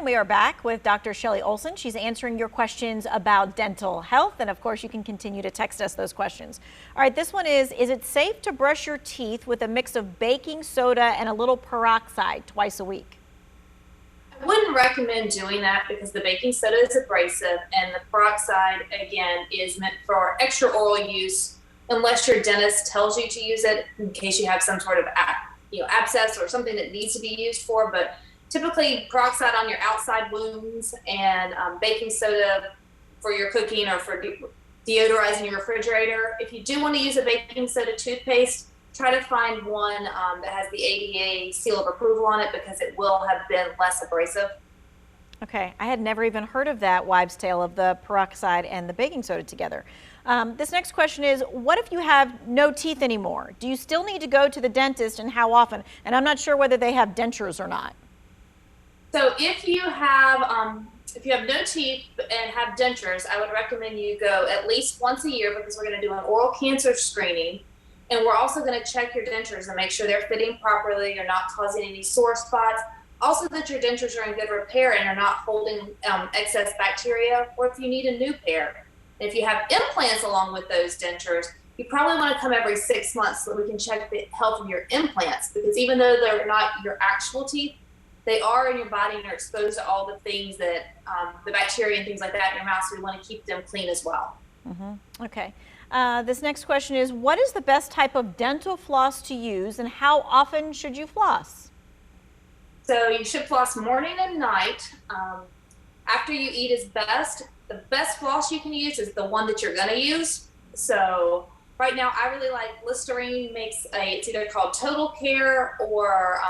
And we are back with Dr. Shelley Olson. She's answering your questions about dental health. And of course, you can continue to text us those questions. All right, this one is it safe to brush your teeth with a mix of baking soda and a little peroxide twice a week? I wouldn't recommend doing that because the baking soda is abrasive and the peroxide, again, is meant for extra oral use unless your dentist tells you to use it in case you have some sort of abscess or something that needs to be used for. But typically peroxide on your outside wounds and baking soda for your cooking or for deodorizing your refrigerator. If you do want to use a baking soda toothpaste, try to find one that has the ADA seal of approval on it because it will have been less abrasive. Okay, I had never even heard of that wives' tale of the peroxide and the baking soda together. This next question is, what if you have no teeth anymore? Do you still need to go to the dentist, and how often? And I'm not sure whether they have dentures or not. So if you have no teeth and have dentures, I would recommend you go at least once a year because we're going to do an oral cancer screening. And we're also going to check your dentures and make sure they're fitting properly, you're not causing any sore spots. Also that your dentures are in good repair and are not holding excess bacteria, or if you need a new pair. And if you have implants along with those dentures, you probably want to come every 6 months so that we can check the health of your implants, because even though they're not your actual teeth, they are in your body and are exposed to all the things that, the bacteria and things like that in your mouth, so we want to keep them clean as well. Okay. This next question is, what is the best type of dental floss to use, and how often should you floss? So you should floss morning and night. After you eat is best. The best floss you can use is the one that you're going to use. So right now I really like Listerine makes it's either called Total Care or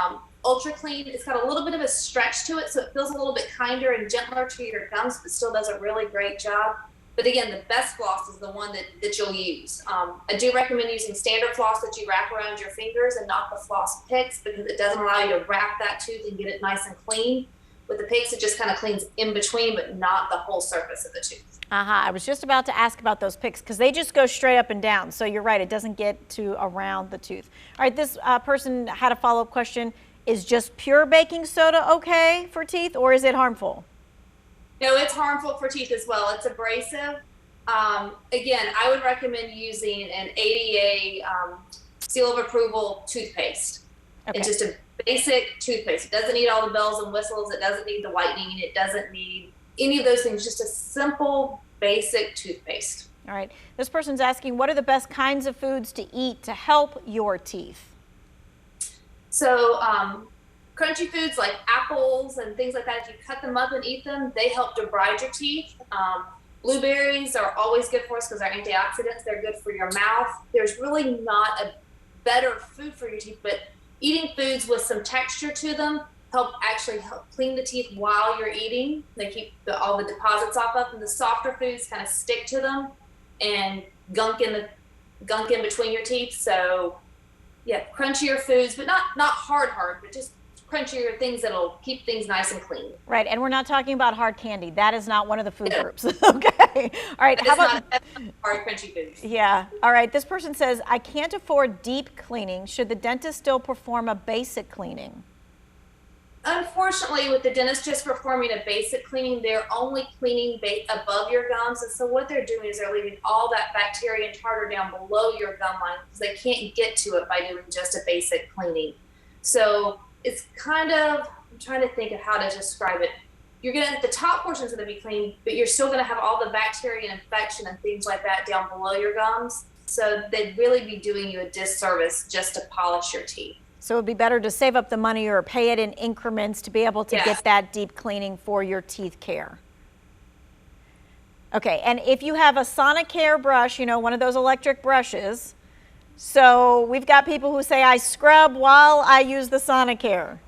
Ultra Clean. It's got a little bit of a stretch to it, so it feels a little bit kinder and gentler to your gums, but still does a really great job. But again, the best floss is the one that you'll use. I do recommend using standard floss that you wrap around your fingers and not the floss picks, because it doesn't allow you to wrap that tooth and get it nice and clean. With the picks, it just kind of cleans in between, but not the whole surface of the tooth. I was just about to ask about those picks because they just go straight up and down. So you're right, it doesn't get to around the tooth. All right, this person had a follow-up question. Is just pure baking soda okay for teeth, or is it harmful? No, it's harmful for teeth as well. It's abrasive. Again, I would recommend using an ADA seal of approval toothpaste. Okay. It's just a basic toothpaste. It doesn't need all the bells and whistles. It doesn't need the whitening. It doesn't need any of those things. Just a simple, basic toothpaste. All right. This person's asking, what are the best kinds of foods to eat to help your teeth? So crunchy foods like apples and things like that, if you cut them up and eat them, they help debride your teeth. Blueberries are always good for us because they're antioxidants. They're good for your mouth. There's really not a better food for your teeth, but eating foods with some texture to them help clean the teeth while you're eating. They keep all the deposits off of them. The softer foods kind of stick to them and gunk in between your teeth. So yeah, crunchier foods, but not hard, but just crunchier things that'll keep things nice and clean. Right, and we're not talking about hard candy. That is not one of the food groups. Okay. All right. How about hard crunchy foods? Yeah. All right. This person says, I can't afford deep cleaning. Should the dentist still perform a basic cleaning? Unfortunately, with the dentist just performing a basic cleaning, they're only cleaning above your gums. And so what they're doing is they're leaving all that bacteria and tartar down below your gum line because they can't get to it by doing just a basic cleaning. So it's kind of, I'm trying to think of how to describe it. You're going to, the top portion's going to be clean, but you're still going to have all the bacteria and infection and things like that down below your gums. So they'd really be doing you a disservice just to polish your teeth. So it'd be better to save up the money or pay it in increments to be able to get that deep cleaning for your teeth care. Okay, and if you have a Sonicare brush, you know, one of those electric brushes, so we've got people who say, I scrub while I use the Sonicare.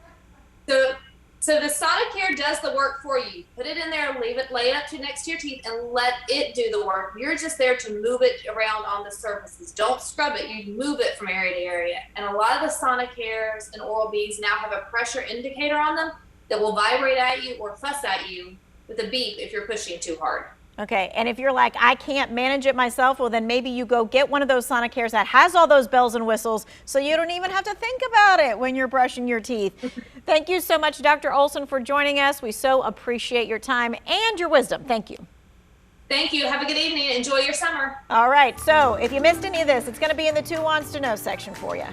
So the Sonicare does the work for you. Put it in there, leave it, lay it up next to your teeth and let it do the work. You're just there to move it around on the surfaces. Don't scrub it, you move it from area to area. And a lot of the Sonicares and Oral-B's now have a pressure indicator on them that will vibrate at you or fuss at you with a beep if you're pushing too hard. Okay, and if you're like, I can't manage it myself, well, then maybe you go get one of those Sonicares that has all those bells and whistles, so you don't even have to think about it when you're brushing your teeth. Thank you so much, Dr. Olson, for joining us. We so appreciate your time and your wisdom. Thank you. Thank you. Have a good evening. Enjoy your summer. All right, so if you missed any of this, it's going to be in the 2 Wands to Know section for you.